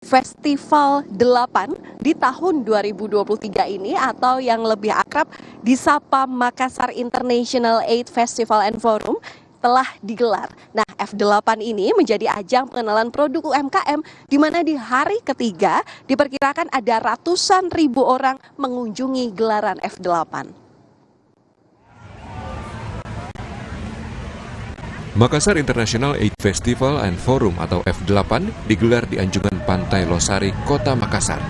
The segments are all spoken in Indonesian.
Festival 8 di tahun 2023 ini atau yang lebih akrab disapa Makassar International Aid Festival and Forum telah digelar. Nah, F8 ini menjadi ajang pengenalan produk UMKM di mana di hari ketiga diperkirakan ada ratusan ribu orang mengunjungi gelaran F8. Makassar International Aid Festival and Forum atau F8 digelar di Anjungan Pantai Losari, Kota Makassar.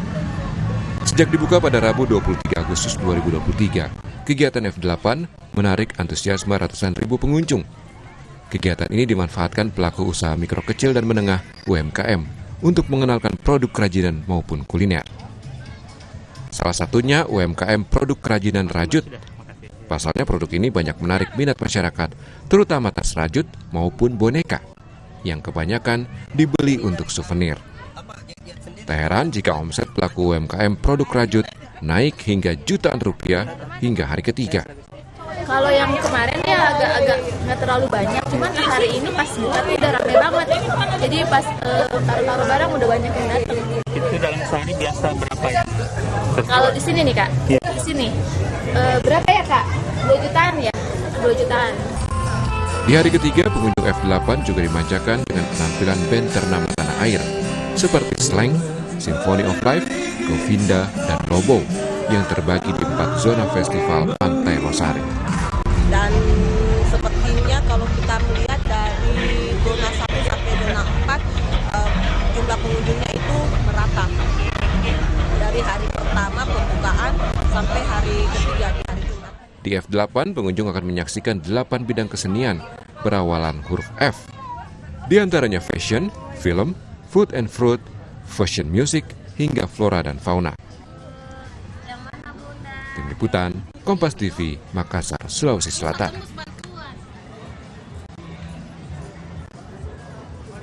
Sejak dibuka pada Rabu 23 Agustus 2023, kegiatan F8 menarik antusiasme ratusan ribu pengunjung. Kegiatan ini dimanfaatkan pelaku usaha mikro kecil dan menengah UMKM untuk mengenalkan produk kerajinan maupun kuliner. Salah satunya UMKM produk kerajinan rajut. Pasalnya produk ini banyak menarik minat masyarakat, terutama tas rajut maupun boneka, yang kebanyakan dibeli untuk souvenir. Tak heran jika omset pelaku UMKM produk rajut naik hingga jutaan rupiah hingga hari ketiga. Kalau yang kemarin ya agak nggak terlalu banyak, cuman hari ini pas buka tuh udah rame banget. Jadi pas taruh barang udah banyak yang datang. Itu dalam sehari biasa berapa ya? Kalau di sini nih Kak, di sini berapa ya Kak? 2 jutaan ya? 2 jutaan. Di hari ketiga, pengunjung F8 juga dimanjakan dengan penampilan band ternama tanah air, seperti Slang, Symphony of Life, Govinda, dan Lobo, yang terbagi di 4 zona festival Pantai Losari. Dan sepertinya kalau kita melihat dari zona 1 sampai zona 4, jumlah pengunjungnya itu merata. Dari hari pertama pembukaan sampai hari ketiga di hari Jumat. Di F8, pengunjung akan menyaksikan 8 bidang kesenian berawalan huruf F. Di antaranya fashion, film, food and fruit, fashion music, hingga flora dan fauna. Tim Liputan, Kompas TV, Makassar, Sulawesi Selatan.